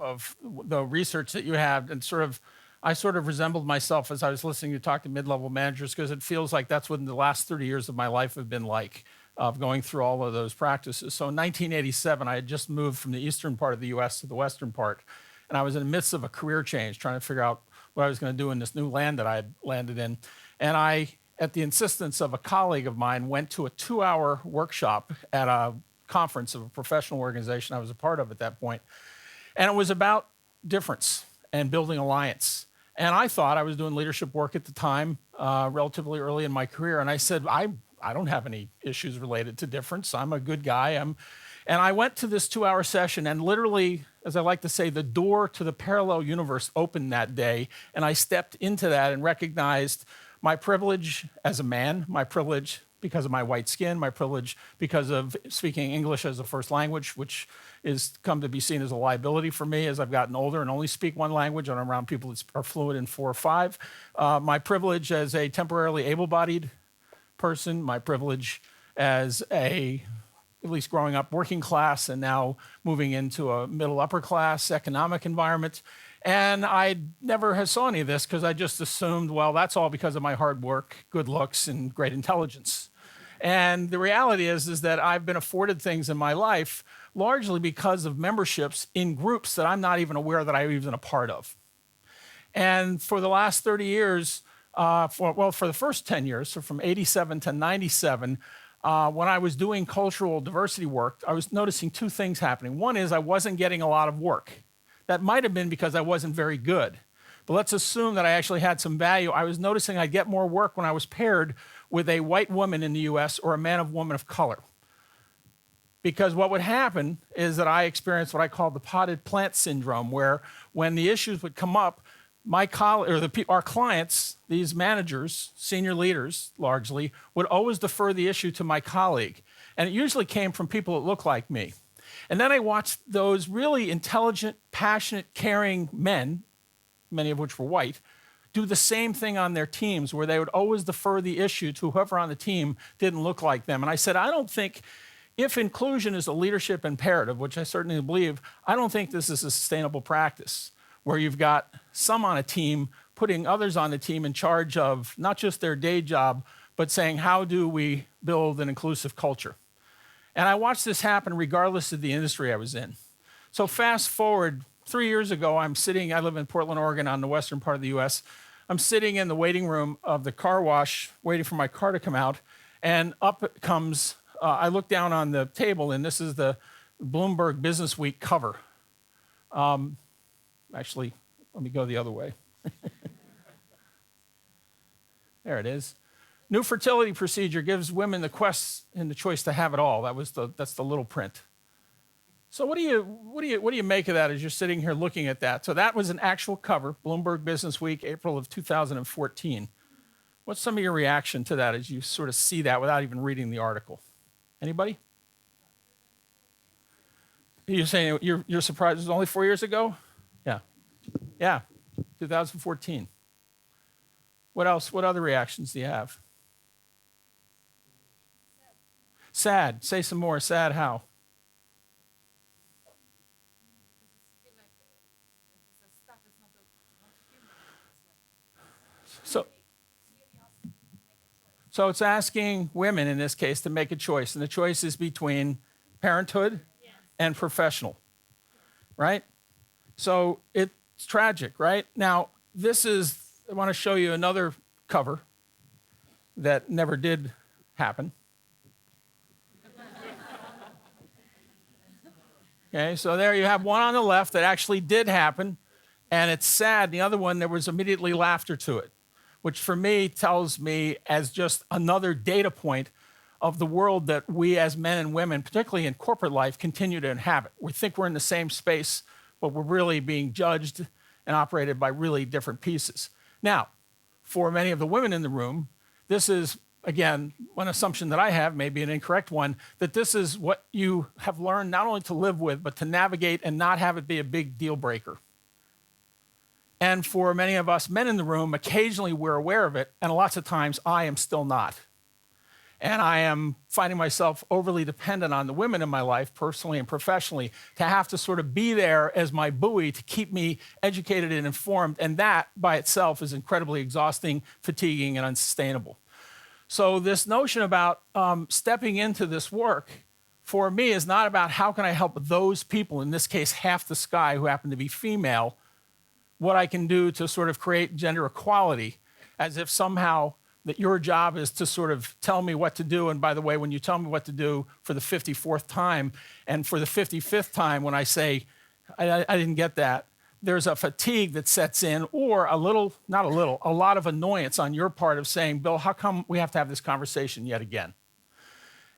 of the research that you have, and I sort of resembled myself as I was listening to talk to mid-level managers, because it feels like that's what the last 30 years of my life have been like, of going through all of those practices. So in 1987, I had just moved from the eastern part of the US to the western part, and I was in the midst of a career change, trying to figure out what I was going to do in this new land that I had landed in. And I, at the insistence of a colleague of mine, went to a 2-hour workshop at a conference of a professional organization I was a part of at that point. And it was about difference and building alliance. And I thought I was doing leadership work at the time, relatively early in my career. And I said, I don't have any issues related to difference. I'm a good guy. And I went to this 2-hour session, and literally, as I like to say, the door to the parallel universe opened that day. And I stepped into that and recognized my privilege as a man, my privilege because of my white skin, my privilege because of speaking English as a first language, which is come to be seen as a liability for me as I've gotten older and only speak one language and I'm around people that are fluent in 4 or 5. My privilege as a temporarily able-bodied person, my privilege as at least growing up working class and now moving into a middle upper class economic environment. And I never saw any of this because I just assumed, well, that's all because of my hard work, good looks, and great intelligence. And the reality is that I've been afforded things in my life largely because of memberships in groups that I'm not even aware that I'm even a part of. And for the last 30 years, for the first 10 years, so from 87 to 97, when I was doing cultural diversity work, I was noticing 2 things happening. One is I wasn't getting a lot of work. That might have been because I wasn't very good. But let's assume that I actually had some value. I was noticing I'd get more work when I was paired with a white woman in the US or a woman of color. Because what would happen is that I experienced what I call the potted plant syndrome, where when the issues would come up, our clients, these managers, senior leaders largely, would always defer the issue to my colleague. And it usually came from people that looked like me. And then I watched those really intelligent, passionate, caring men, many of which were white, do the same thing on their teams, where they would always defer the issue to whoever on the team didn't look like them. And I said, I don't think, if inclusion is a leadership imperative, which I certainly believe, I don't think this is a sustainable practice, where you've got some on a team putting others on the team in charge of not just their day job, but saying, how do we build an inclusive culture? And I watched this happen regardless of the industry I was in. So fast forward 3 years ago, I live in Portland, Oregon, on the western part of the US. I'm sitting in the waiting room of the car wash, waiting for my car to come out, and up it comes, I look down on the table, and this is the Bloomberg Business Week cover. Actually, let me go the other way. There it is. New fertility procedure gives women the quest and the choice to have it all. That's the little print. So what do you make of that as you're sitting here looking at that? So that was an actual cover, Bloomberg Business Week, April of 2014. What's some of your reaction to that as you sort of see that without even reading the article? Anybody? You're saying you're surprised it was only 4 years ago? Yeah, 2014. What else? What other reactions do you have? Sad. Say some more. Sad how? So it's asking women, in this case, to make a choice. And the choice is between parenthood and professional, right? So it's tragic, right? Now, I want to show you another cover that never did happen. Okay, so there you have one on the left that actually did happen, and it's sad. The other one, there was immediately laughter to it, which for me tells me as just another data point of the world that we as men and women, particularly in corporate life, continue to inhabit. We think we're in the same space, but we're really being judged and operated by really different pieces. Now, for many of the women in the room, this is, again, one assumption that I have, maybe an incorrect one, that this is what you have learned not only to live with, but to navigate and not have it be a big deal breaker. And for many of us men in the room, occasionally we're aware of it, and lots of times I am still not. and I am finding myself overly dependent on the women in my life, personally and professionally, to have to sort of be there as my buoy to keep me educated and informed. And that by itself is incredibly exhausting, fatiguing, and unsustainable. So this notion about stepping into this work for me is not about how can I help those people, in this case, half the sky who happen to be female, what I can do to sort of create gender equality, as if somehow that your job is to sort of tell me what to do. And by the way, when you tell me what to do for the 54th time and for the 55th time when I say, I didn't get that, there's a fatigue that sets in, or a lot of annoyance on your part of saying, Bill, how come we have to have this conversation yet again?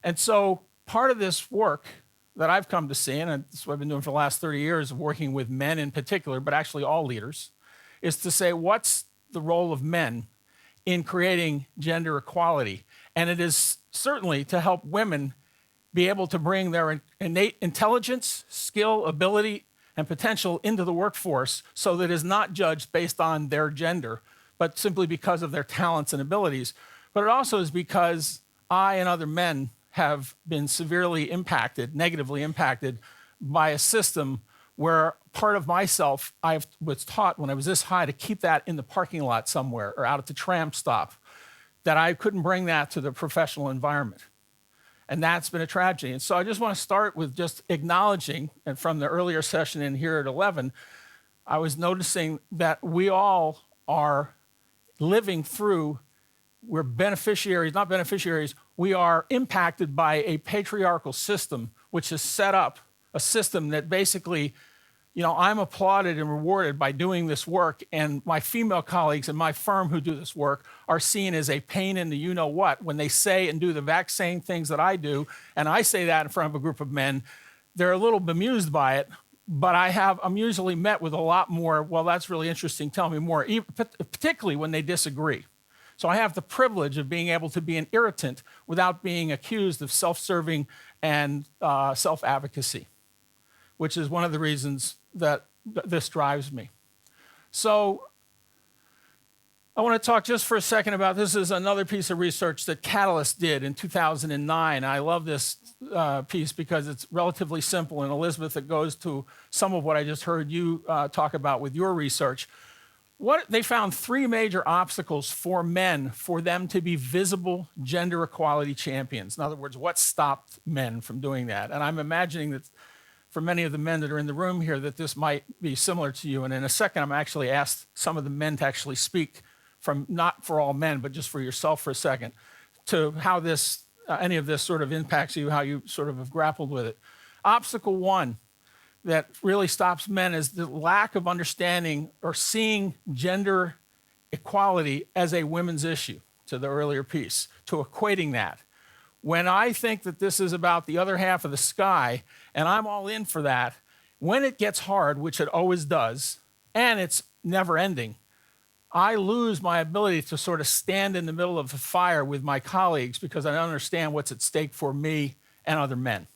And so part of this work that I've come to see, and this is what I've been doing for the last 30 years, working with men in particular, but actually all leaders, is to say, what's the role of men in creating gender equality? And it is certainly to help women be able to bring their innate intelligence, skill, ability, and potential into the workforce so that it is not judged based on their gender, but simply because of their talents and abilities. But it also is because I and other men have been severely impacted, negatively impacted by a system where part of myself, I was taught when I was this high to keep that in the parking lot somewhere or out at the tram stop, that I couldn't bring that to the professional environment. And that's been a tragedy. And so I just want to start with just acknowledging, and from the earlier session in here at 11, I was noticing that we all are living through, we're beneficiaries, not beneficiaries, we are impacted by a patriarchal system, which has set up a system that basically, I'm applauded and rewarded by doing this work, and my female colleagues in my firm who do this work are seen as a pain in the you-know-what when they say and do the exact same things that I do, and I say that in front of a group of men. They're a little bemused by it, but I'm usually met with a lot more, well, that's really interesting, tell me more, particularly when they disagree. So I have the privilege of being able to be an irritant without being accused of self-serving and self-advocacy, which is one of the reasons that this drives me. So I want to talk just for a second about, this is another piece of research that Catalyst did in 2009. I love this piece because it's relatively simple, and Elizabeth, it goes to some of what I just heard you talk about with your research. They found 3 major obstacles for men for them to be visible gender equality champions. In other words, what stopped men from doing that? And I'm imagining that for many of the men that are in the room here that this might be similar to you. And in a second, I'm actually asked some of the men to actually speak, from not for all men, but just for yourself for a second, to how this, any of this sort of impacts you, how you sort of have grappled with it. Obstacle 1 that really stops men is the lack of understanding or seeing gender equality as a women's issue, to the earlier piece, to equating that. When I think that this is about the other half of the sky, and I'm all in for that, when it gets hard, which it always does, and it's never ending, I lose my ability to sort of stand in the middle of the fire with my colleagues because I don't understand what's at stake for me and other men.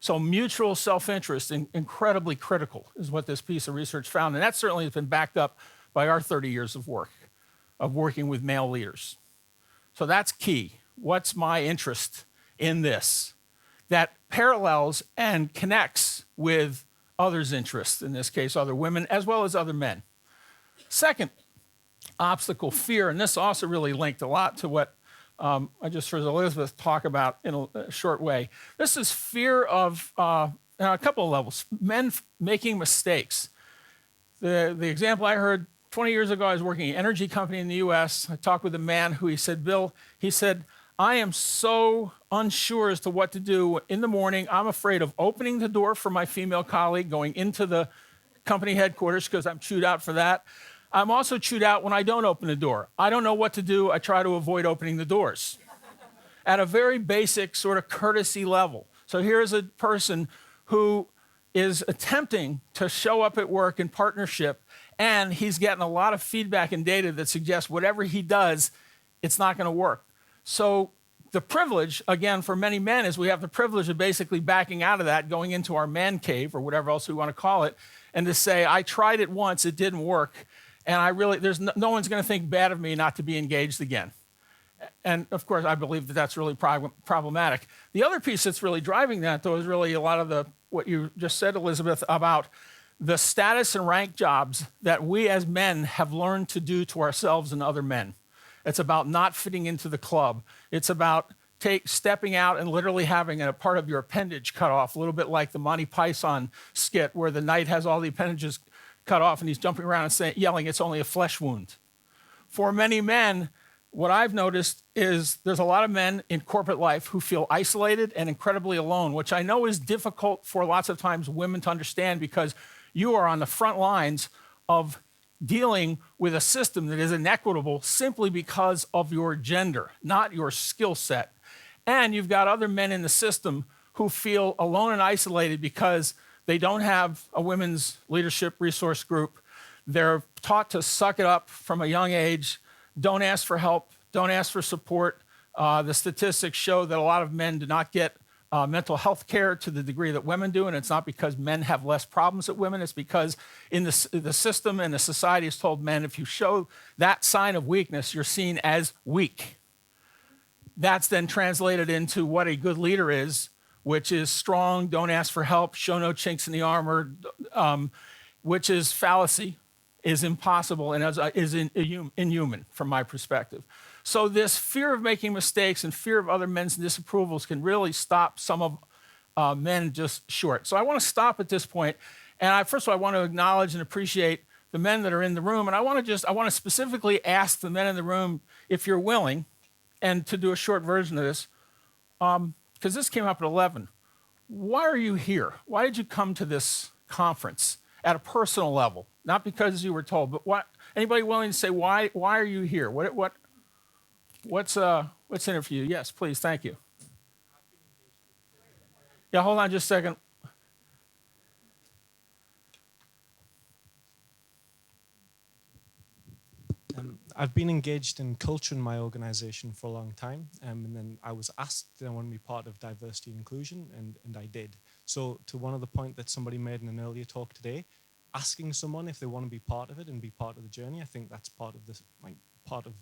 So mutual self-interest, incredibly critical, is what this piece of research found. And that certainly has been backed up by our 30 years of work, of working with male leaders. So that's key. What's my interest in this? That parallels and connects with others' interests, in this case, other women, as well as other men. Second obstacle, fear, and this also really linked a lot to what I just heard Elizabeth talk about in a short way. This is fear of, on a couple of levels, men making mistakes. The example I heard 20 years ago, I was working at an energy company in the US. I talked with a man who he said, Bill, he said, I am so unsure as to what to do in the morning. I'm afraid of opening the door for my female colleague, going into the company headquarters because I'm chewed out for that. I'm also chewed out when I don't open the door. I don't know what to do. I try to avoid opening the doors at a very basic sort of courtesy level. So here's a person who is attempting to show up at work in partnership, and he's getting a lot of feedback and data that suggests whatever he does, it's not going to work. So the privilege, again, for many men is we have the privilege of basically backing out of that, going into our man cave or whatever else we want to call it, and to say, I tried it once, it didn't work. And I really, no one's going to think bad of me not to be engaged again. And of course, I believe that that's really problematic. The other piece that's really driving that, though, is really a lot of what you just said, Elizabeth, about the status and rank jobs that we as men have learned to do to ourselves and other men. It's about not fitting into the club. It's about stepping out and literally having a part of your appendage cut off, a little bit like the Monty Python skit where the knight has all the appendages cut off and he's jumping around and yelling, "It's only a flesh wound." For many men, what I've noticed is there's a lot of men in corporate life who feel isolated and incredibly alone, which I know is difficult for lots of times women to understand because you are on the front lines of dealing with a system that is inequitable simply because of your gender, not your skill set. And you've got other men in the system who feel alone and isolated because they don't have a women's leadership resource group. They're taught to suck it up from a young age. Don't ask for help. Don't ask for support. The statistics show that a lot of men do not get mental health care to the degree that women do, and it's not because men have less problems than women. It's because in the system and the society has told men if you show that sign of weakness, you're seen as weak. That's then translated into what a good leader is, which is strong, don't ask for help, show no chinks in the armor, which is fallacy, is impossible, and is inhuman from my perspective. So this fear of making mistakes and fear of other men's disapprovals can really stop some of men just short. So I want to stop at this point, and first of all, I want to acknowledge and appreciate the men that are in the room, and I want to specifically ask the men in the room if you're willing, and to do a short version of this, because this came up at 11. Why are you here? Why did you come to this conference at a personal level? Not because you were told, but what? Anybody willing to say why are you here? What's in it for you? Yes, please, thank you. Yeah, hold on just a second. I've been engaged in culture in my organization for a long time, and then I was asked that I want to be part of diversity and inclusion, and I did. So to one of the point that somebody made in an earlier talk today, asking someone if they want to be part of it and be part of the journey, I think that's part of this, part of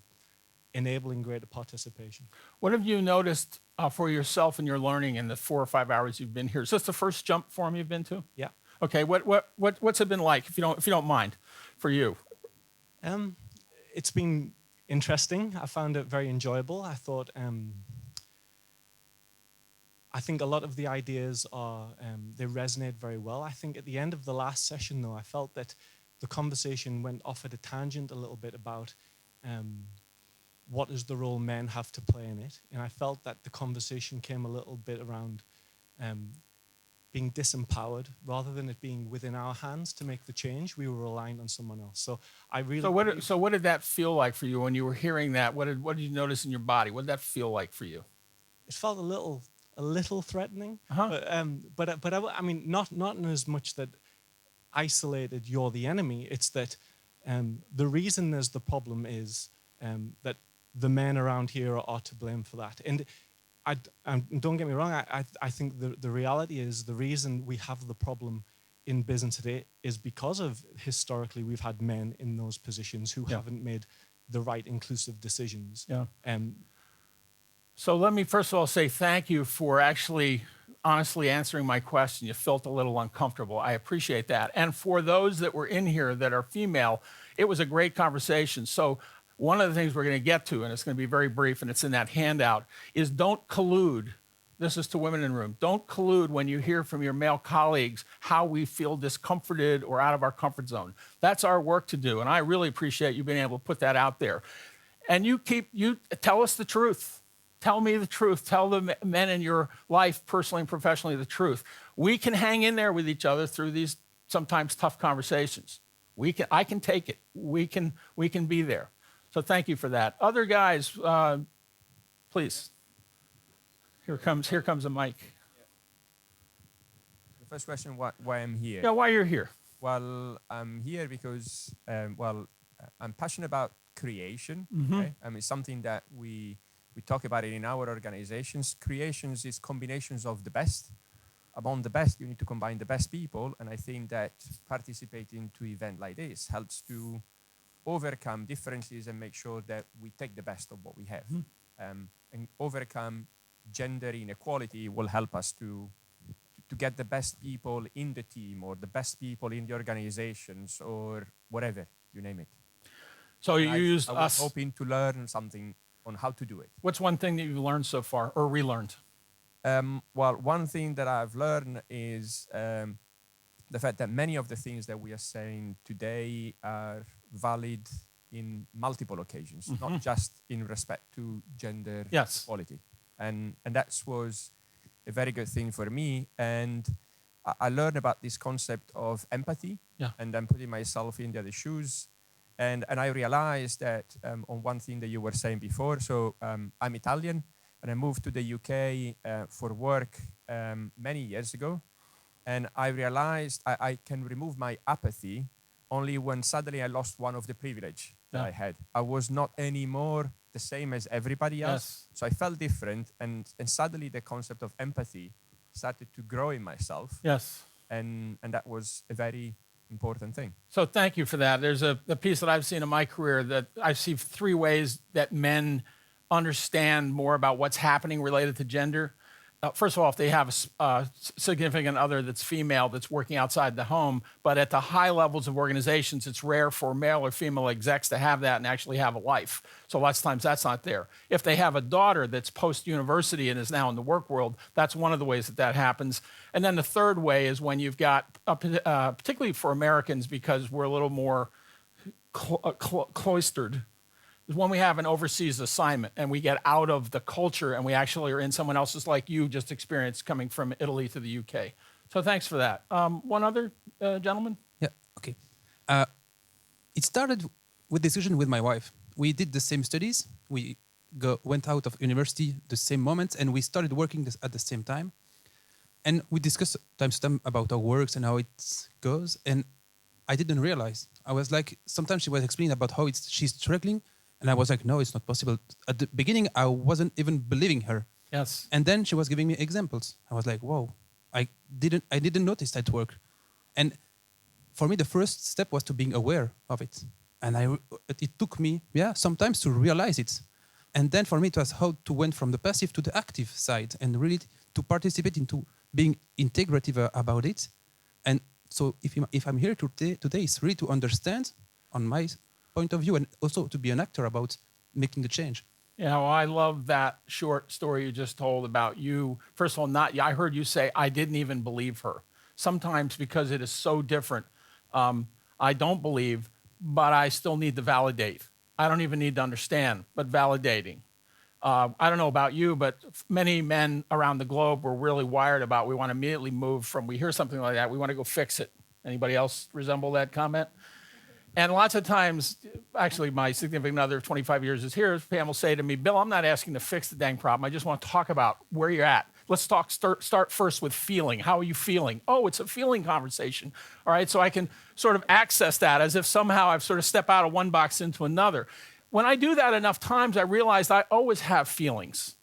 enabling greater participation. What have you noticed for yourself in your learning in the 4 or 5 hours you've been here? Is this the first jump forum you've been to? Yeah. Okay. What's it been like, if you don't mind, for you? It's been interesting. I found it very enjoyable. I thought, I think a lot of the ideas they resonate very well. I think at the end of the last session, though, I felt that the conversation went off at a tangent a little bit about what is the role men have to play in it. And I felt that the conversation came a little bit around being disempowered rather than it being within our hands to make the change. We were relying on someone else. So I really. So what did that feel like for you when you were hearing that? What did you notice in your body? What did that feel like for you? It felt a little threatening. Uh-huh. But I mean, not in as much that isolated you're the enemy. It's that the reason there's the problem is that the men around here are to blame for that. And don't get me wrong, I think the reality is the reason we have the problem in business today is because of historically we've had men in those positions who haven't made the right inclusive decisions. Yeah. So let me first of all say thank you for actually honestly answering my question. You felt a little uncomfortable. I appreciate that. And for those that were in here that are female, it was a great conversation. So one of the things we're going to get to, and it's going to be very brief, and it's in that handout, is don't collude. This is to women in the room. Don't collude when you hear from your male colleagues how we feel discomforted or out of our comfort zone. That's our work to do, and I really appreciate you being able to put that out there. And you tell us the truth. Tell me the truth. Tell the men in your life, personally and professionally, the truth. We can hang in there with each other through these sometimes tough conversations. I can take it. We can be there. So thank you for that. Other guys, please. Here comes a mic. The first question, why I'm here? Yeah, why you're here? Well, I'm here because, I'm passionate about creation. Mm-hmm. Okay? It's something that we talk about it in our organizations. Creations is combinations of the best. Among the best, you need to combine the best people. And I think that participating to an event like this helps to overcome differences and make sure that we take the best of what we have. and overcome gender inequality will help us to get the best people in the team or the best people in the organizations or whatever, you name it. So you used I was us. hoping to learn something on how to do it. What's one thing that you've learned so far or relearned? Well, one thing that I've learned is the fact that many of the things that we are saying today are valid in multiple occasions, not just in respect to gender Yes. equality. And that was a very good thing for me. And I learned about this concept of empathy, Yeah. and then putting myself in the other shoes. And I realized that on one thing that you were saying before, so I'm Italian, and I moved to the UK for work many years ago. And I realized I can remove my apathy only when suddenly I lost one of the privilege that I had. I was not anymore the same as everybody else. Yes. So I felt different, and suddenly the concept of empathy started to grow in myself. Yes. And that was a very important thing. So thank you for that. There's a piece that I've seen in my career that I see 3 ways that men understand more about what's happening related to gender. First of all, if they have a significant other that's female that's working outside the home, but at the high levels of organizations, it's rare for male or female execs to have that and actually have a life. So lots of times that's not there. If they have a daughter that's post-university and is now in the work world, that's one of the ways that that happens. And then the third way is when you've got, particularly for Americans, because we're a little more cloistered, is when we have an overseas assignment and we get out of the culture and we actually are in someone else's, like you just experienced coming from Italy to the UK. So thanks for that. One other gentleman? Yeah, okay. It started with discussion with my wife. We did the same studies. We went out of university the same moment, and we started working at the same time. And we discussed time to time about our works and how it goes. And I didn't realize. I was like, sometimes she was explaining about how she's struggling. And I was like, no, it's not possible. At the beginning, I wasn't even believing her. Yes. And then she was giving me examples. I was like, whoa, I didn't notice that work. And for me, the first step was to being aware of it. And it took me, sometimes to realize it. And then for me, it was how to went from the passive to the active side and really to participate into being integrative about it. And so if I'm here today, it's really to understand on my point of view and also to be an actor about making the change. Yeah, well, I love that short story you just told about you. First of all, I heard you say, I didn't even believe her. Sometimes because it is so different, I don't believe, but I still need to validate. I don't even need to understand, but validating. I don't know about you, but many men around the globe were really wired about, we want to immediately move from, we hear something like that, we want to go fix it. Anybody else resemble that comment? And lots of times, actually, my significant other of 25 years is here. Pam will say to me, Bill, I'm not asking to fix the dang problem. I just want to talk about where you're at. Let's start first with feeling. How are you feeling? Oh, it's a feeling conversation. All right, so I can sort of access that as if somehow I've sort of stepped out of one box into another. When I do that enough times, I realized I always have feelings.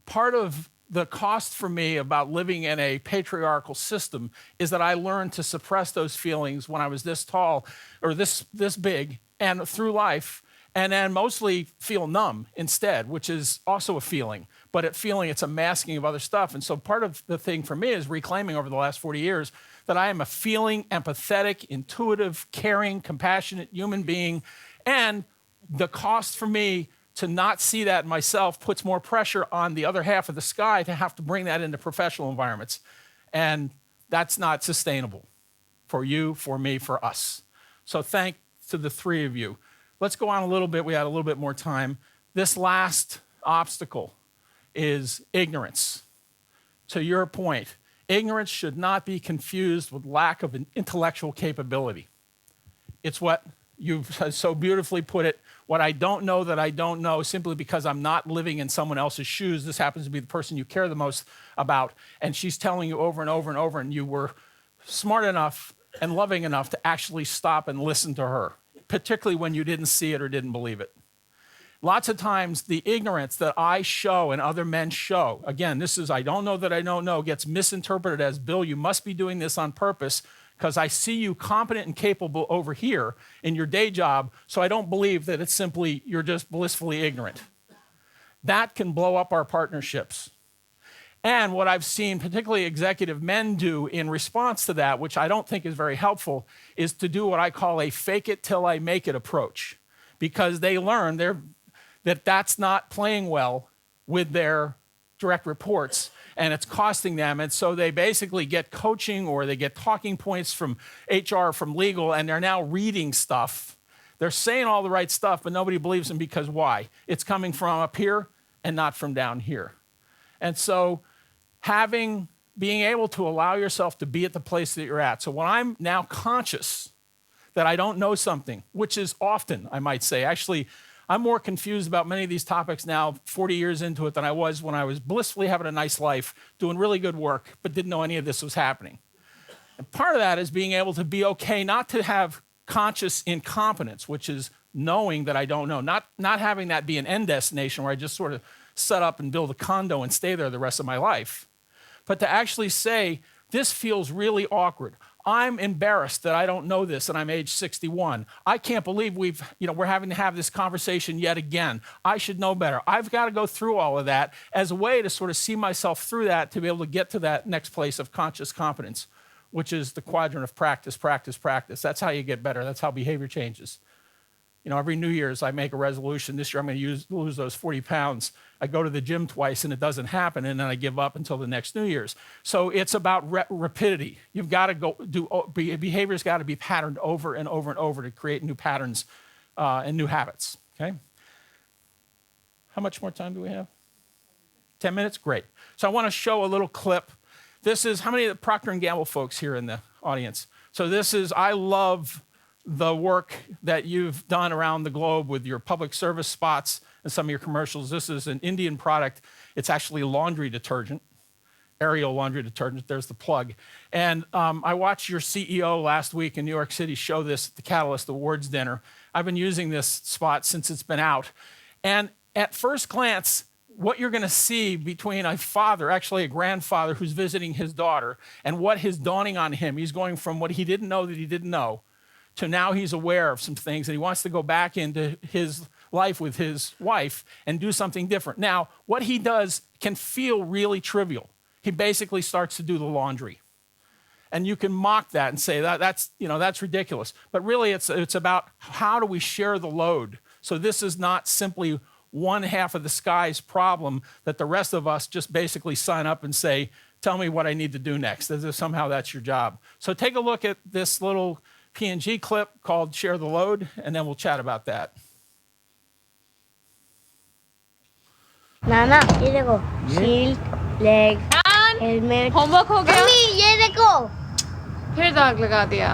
Part of the cost for me about living in a patriarchal system is that I learned to suppress those feelings when I was this tall or this big and through life, and then mostly feel numb instead, which is also a feeling. But it's a masking of other stuff. And so part of the thing for me is reclaiming over the last 40 years that I am a feeling, empathetic, intuitive, caring, compassionate human being. And the cost for me to not see that myself puts more pressure on the other half of the sky to have to bring that into professional environments. And that's not sustainable for you, for me, for us. So thanks to the 3 of you. Let's go on a little bit. We had a little bit more time. This last obstacle is ignorance. To your point, ignorance should not be confused with lack of an intellectual capability. It's what you've so beautifully put it, what I don't know that I don't know simply because I'm not living in someone else's shoes. This happens to be the person you care the most about, and she's telling you over and over and over, and you were smart enough and loving enough to actually stop and listen to her, particularly when you didn't see it or didn't believe it. Lots of times, the ignorance that I show and other men show, again, this is I don't know that I don't know, gets misinterpreted as, Bill, you must be doing this on purpose because I see you competent and capable over here in your day job, so I don't believe that it's simply you're just blissfully ignorant. that can blow up our partnerships. And what I've seen particularly executive men do in response to that, which I don't think is very helpful, is to do what I call a fake it till I make it approach, because they learn that that's not playing well with their direct reports, and it's costing them. And so they basically get coaching or they get talking points from HR, from legal, and they're now reading stuff. They're saying all the right stuff, but nobody believes them because why? It's coming from up here and not from down here. And so being able to allow yourself to be at the place that you're at. So when I'm now conscious that I don't know something, which is often, I might say, actually, I'm more confused about many of these topics now, 40 years into it, than I was when I was blissfully having a nice life, doing really good work, but didn't know any of this was happening. And part of that is being able to be okay not to have conscious incompetence, which is knowing that I don't know, not having that be an end destination where I just sort of set up and build a condo and stay there the rest of my life, but to actually say, this feels really awkward. I'm embarrassed that I don't know this and I'm age 61. I can't believe we're having to have this conversation yet again. I should know better. I've got to go through all of that as a way to sort of see myself through that to be able to get to that next place of conscious competence, which is the quadrant of practice, practice, practice. That's how you get better. That's how behavior changes. Every New Year's I make a resolution. This year I'm going to lose those 40 pounds. I go to the gym twice and it doesn't happen, and then I give up until the next New Year's. So it's about rapidity. You've got to behavior's got to be patterned over and over and over to create new patterns and new habits, okay? How much more time do we have? 10 minutes? Great. So I want to show a little clip. This is, how many of the Procter & Gamble folks here in the audience? So I love the work that you've done around the globe with your public service spots and some of your commercials. This is an Indian product. It's actually laundry detergent, Ariel laundry detergent. There's the plug. And I watched your CEO last week in New York City show this at the Catalyst Awards dinner. I've been using this spot since it's been out. And at first glance, what you're going to see between a father, actually a grandfather who's visiting his daughter, and what is dawning on him, he's going from what he didn't know that he didn't know, to now he's aware of some things and he wants to go back into his life with his wife and do something different. Now, what he does can feel really trivial. He basically starts to do the laundry. And you can mock that and say that's ridiculous. But really it's about how do we share the load? So this is not simply one half of the sky's problem that the rest of us just basically sign up and say, tell me what I need to do next, as if somehow that's your job. So take a look at this little PNG clip called Share the Load, and then we'll chat about that. नाना ये देखो shield leg helmet homework हो गया? Mummy ये देखो फिर दाग लगा दिया।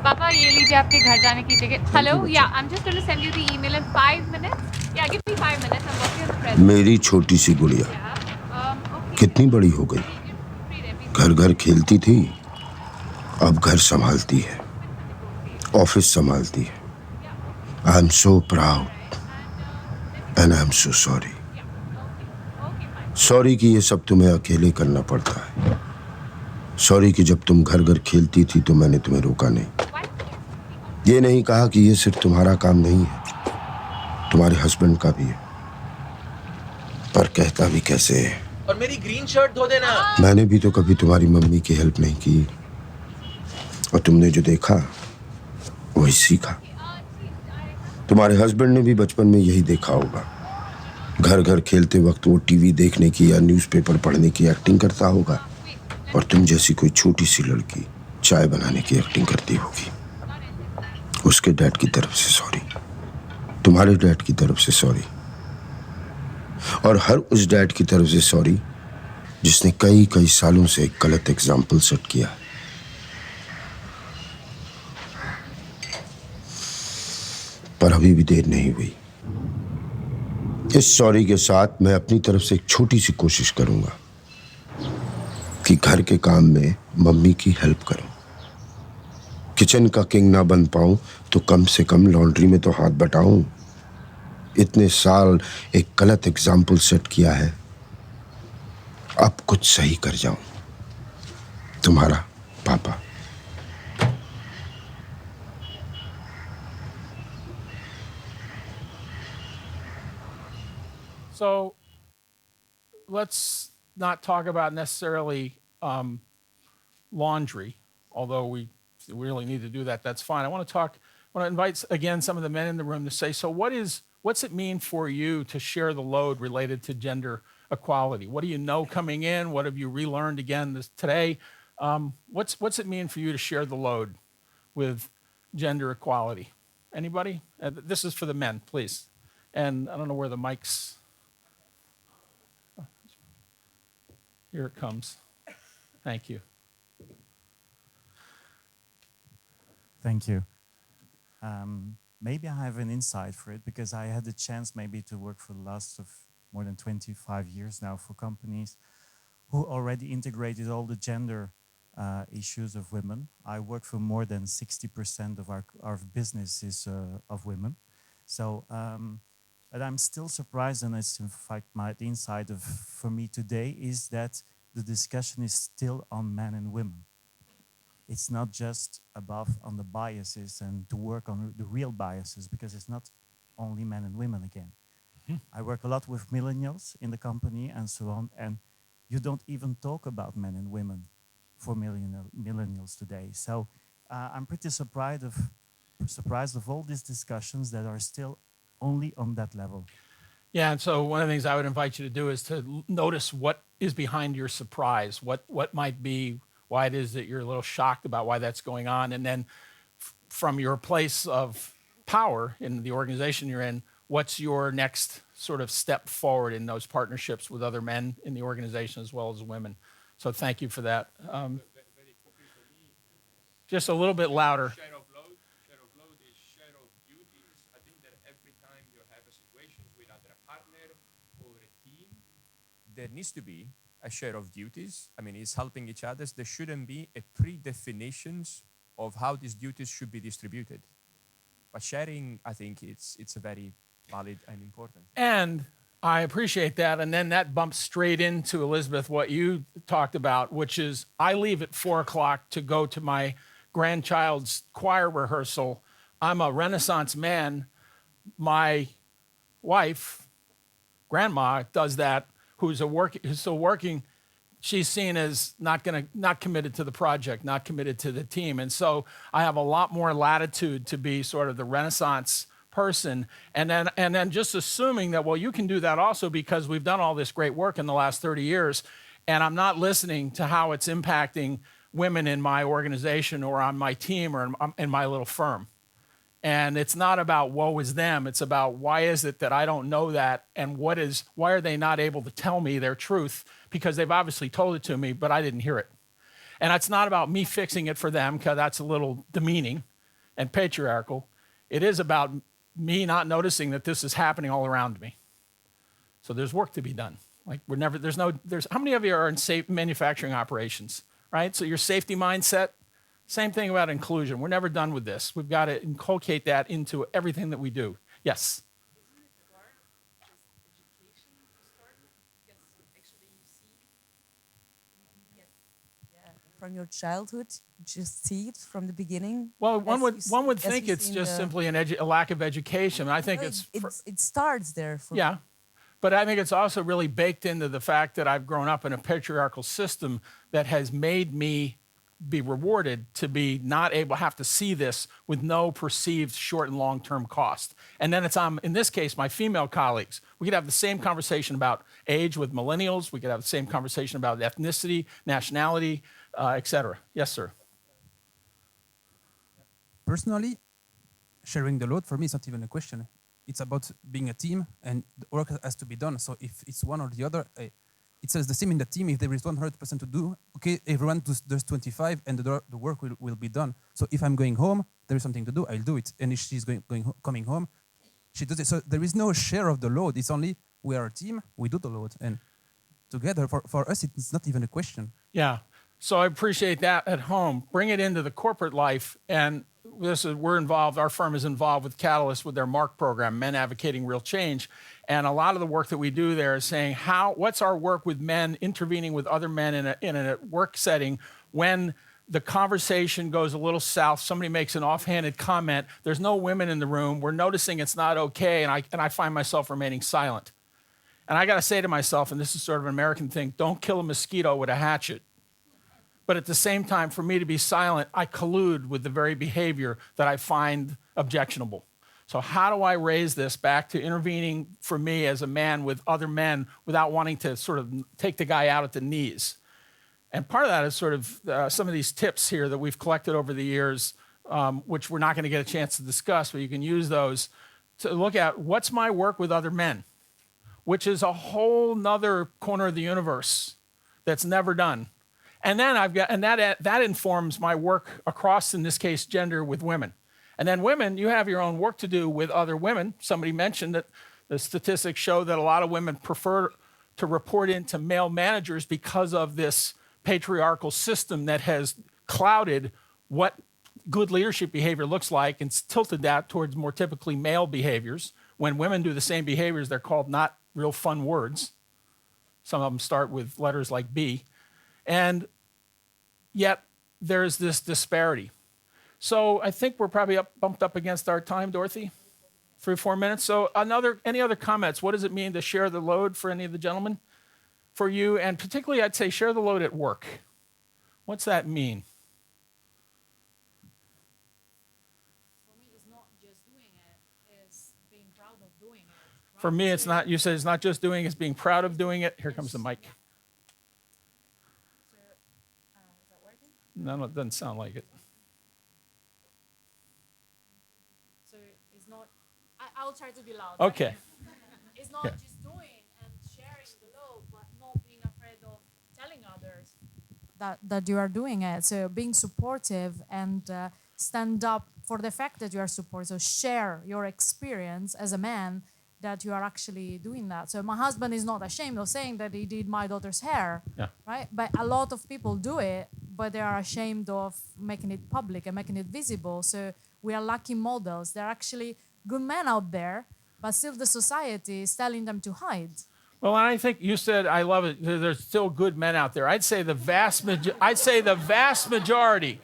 पापा ये लीजिए आपके घर जाने की ticket. Hello yeah I am just going to send you the email in 5 minutes. Yeah give me 5 minutes, I am working on the present. मेरी छोटी सी गुड़िया कितनी बड़ी हो गई, घर घर खेलती थी, अब घर संभालती है, ऑफिस संभालती है। I am so proud and I am so sorry. Sorry कि ये सब तुम्हें अकेले करना पड़ता है। सॉरी कि जब तुम घर घर खेलती थी तो मैंने तुम्हें रोका नहीं। ये नहीं कहा कि ये सिर्फ तुम्हारा काम नहीं है, तुम्हारे हस्बैंड का भी है, पर कहता भी कैसे है। और मेरी ग्रीन शर्ट धो देना। मैंने भी तो कभी तुम्हारी मम्मी की हेल्प नहीं की, और तुमने जो देखा वही सीखा। तुम्हारे हस्बैंड ने भी बचपन में यही देखा होगा। घर घर खेलते वक्त वो टीवी देखने की या न्यूज़पेपर पढ़ने की एक्टिंग करता होगा, और तुम जैसी कोई छोटी सी लड़की चाय बनाने की एक्टिंग करती होगी। उसके डैड की तरफ से सॉरी, तुम्हारे डैड की तरफ से सॉरी, और हर उस डैड की तरफ से सॉरी जिसने कई कई सालों से एक गलत एग्जाम्पल सेट किया। पर अभी भी देर नहीं हुई। इस सॉरी के साथ मैं अपनी तरफ से एक छोटी सी कोशिश करूंगा कि घर के काम में मम्मी की हेल्प करूं। किचन का किंग ना बन पाऊं तो कम से कम लॉन्ड्री में तो हाथ बटाऊं। इतने साल एक गलत एग्जाम्पल सेट किया है, अब कुछ सही कर जाऊं। तुम्हारा पापा। So let's not talk about necessarily laundry, although we really need to do that. That's fine. I want to invite again some of the men in the room to say, so what's it mean for you to share the load related to gender equality? What do you know coming in? What have you relearned again today? What's it mean for you to share the load with gender equality? Anybody? This is for the men, please. And I don't know where the mics. Here it comes. Thank you. Thank you. Maybe I have an insight for it because I had the chance maybe to work for the last of more than 25 years now for companies who already integrated all the gender issues of women. I work for more than 60% of our business is of women. So, but I'm still surprised, and it's in fact the insight for me today is that the discussion is still on men and women. It's not just on the biases and to work on the real biases, because it's not only men and women again. I work a lot with millennials in the company and so on, and you don't even talk about men and women for millennials today. So I'm pretty surprised of all these discussions that are still only on that level. Yeah, and so one of the things I would invite you to do is to notice what is behind your surprise, what might be, why it is that you're a little shocked about why that's going on, and then from your place of power in the organization you're in, what's your next sort of step forward in those partnerships with other men in the organization as well as women? So thank you for that. Just a little bit louder. Share of load is share of duties. I think that every time you have a situation with either a partner or a team, there needs to be a share of duties. I mean, it's helping each other. There shouldn't be a predefinitions of how these duties should be distributed. But sharing, I think it's a very valid and important. And I appreciate that. And then that bumps straight into, Elizabeth, what you talked about, which is I leave at 4:00 to go to my grandchild's choir rehearsal. I'm a Renaissance man. My wife, grandma, does that, who's still working. She's seen as not committed to the project, not committed to the team. And so I have a lot more latitude to be sort of the Renaissance person. And then just assuming that, well, you can do that also because we've done all this great work in the last 30 years, and I'm not listening to how it's impacting women in my organization or on my team or in my little firm. And it's not about woe is them. It's about why is it that I don't know that, and why are they not able to tell me their truth? Because they've obviously told it to me, but I didn't hear it. And it's not about me fixing it for them, because that's a little demeaning and patriarchal. It is about me not noticing that this is happening all around me. So there's work to be done. Like how many of you are in safe manufacturing operations, right? So your safety mindset, same thing about inclusion. We're never done with this. We've got to inculcate that into everything that we do. Yes? From your childhood, just see it from the beginning. Well, one would think it's just simply a lack of education. I think it starts there. Yeah, but I think it's also really baked into the fact that I've grown up in a patriarchal system that has made me be rewarded to be not able to have to see this with no perceived short and long-term cost. And then it's in this case, my female colleagues. We could have the same conversation about age with millennials. We could have the same conversation about ethnicity, nationality, et cetera. Yes, sir. Personally, sharing the load for me is not even a question. It's about being a team, and the work has to be done. So if it's one or the other, it says the same in the team. If there is 100% to do, okay, everyone does 25, and the work will be done. So if I'm going home, there is something to do, I'll do it. And if she's coming home, she does it. So there is no share of the load. It's only we are a team, we do the load. And together, for us, it's not even a question. Yeah. So I appreciate that at home. Bring it into the corporate life, and we're involved. Our firm is involved with Catalyst with their MARC program, Men Advocating Real Change, and a lot of the work that we do there is saying what's our work with men intervening with other men in a work setting when the conversation goes a little south. Somebody makes an offhanded comment. There's no women in the room. We're noticing it's not okay, and I find myself remaining silent. And I got to say to myself, and this is sort of an American thing, don't kill a mosquito with a hatchet. But at the same time, for me to be silent, I collude with the very behavior that I find objectionable. So how do I raise this back to intervening for me as a man with other men without wanting to sort of take the guy out at the knees? And part of that is sort of some of these tips here that we've collected over the years, which we're not going to get a chance to discuss, but you can use those to look at what's my work with other men, which is a whole nother corner of the universe that's never done. And then that informs my work across, in this case, gender with women. And then women, you have your own work to do with other women. Somebody mentioned that the statistics show that a lot of women prefer to report into male managers because of this patriarchal system that has clouded what good leadership behavior looks like and tilted that towards more typically male behaviors. When women do the same behaviors, they're called not real fun words. Some of them start with letters like B. And yet there's this disparity. So I think we're probably bumped up against our time, Dorothy. 3 or 4 minutes. So any other comments? What does it mean to share the load for any of the gentlemen? For you, and particularly I'd say share the load at work. What's that mean? For me, it's not, you said it's not just doing it, it's being proud of doing it. Here comes the mic. No, it doesn't sound like it. So it's not, I'll try to be loud. Okay. It's not just doing and sharing the load, but not being afraid of telling others that you are doing it. So being supportive and stand up for the fact that you are supportive. So share your experience as a man that you are actually doing that. So my husband is not ashamed of saying that he did my daughter's hair, right? But a lot of people do it, but they are ashamed of making it public and making it visible. So we are lucky models. There are actually good men out there, but still the society is telling them to hide. Well, and I think you said, I love it, there's still good men out there. I'd say the vast majority.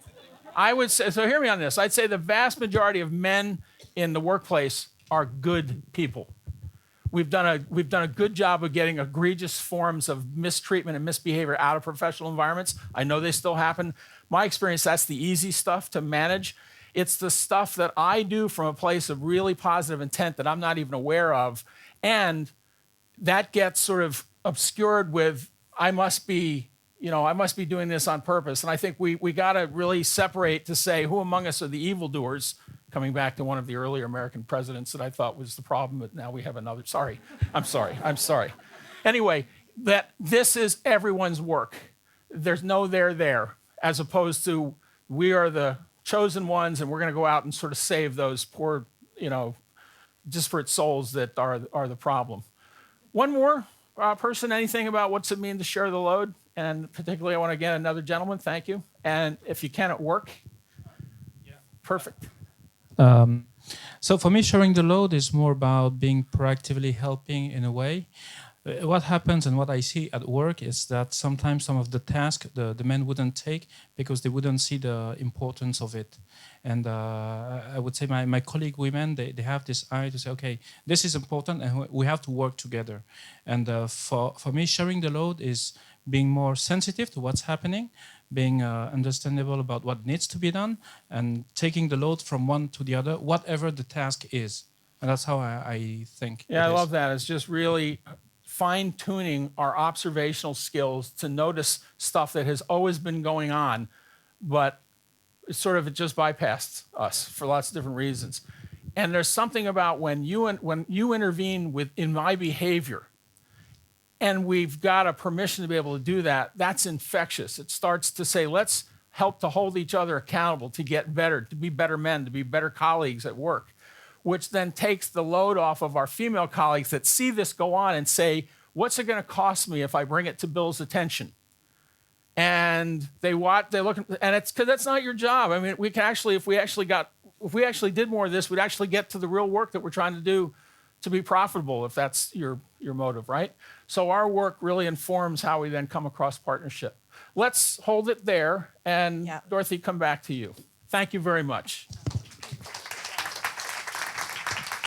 I would say, so hear me on this. I'd say the vast majority of men in the workplace are good people. We've done a good job of getting egregious forms of mistreatment and misbehavior out of professional environments. I know they still happen. My experience, that's the easy stuff to manage. It's the stuff that I do from a place of really positive intent that I'm not even aware of. And that gets sort of obscured with, I must be doing this on purpose. And I think we got to really separate to say, who among us are the evildoers? Coming back to one of the earlier American presidents that I thought was the problem, but now we have another. I'm sorry. Anyway, that this is everyone's work. There's no there, as opposed to we are the chosen ones and we're going to go out and sort of save those poor, disparate souls that are the problem. One more person, anything about what's it mean to share the load? And particularly, I want to get another gentleman. Thank you. And if you can at work, perfect. So for me, sharing the load is more about being proactively helping in a way. What happens and what I see at work is that sometimes some of the tasks the men wouldn't take because they wouldn't see the importance of it. And I would say my colleague women, they have this eye to say, okay, this is important and we have to work together. And for me, sharing the load is being more sensitive to what's happening, being understandable about what needs to be done, and taking the load from one to the other, whatever the task is. And that's how I think. Yeah, I love that. It's just really fine-tuning our observational skills to notice stuff that has always been going on, but it just bypassed us for lots of different reasons. And there's something about when you intervene in my behavior, and we've got a permission to be able to do that, that's infectious. It starts to say, let's help to hold each other accountable, to get better, to be better men, to be better colleagues at work, which then takes the load off of our female colleagues that see this go on and say, what's it going to cost me if I bring it to Bill's attention? And they look, and it's because that's not your job. I mean, we can actually, if we actually did more of this, we'd actually get to the real work that we're trying to do to be profitable, if that's your motive, right? So our work really informs how we then come across partnership. Let's hold it there, and Dorothy, come back to you. Thank you very much.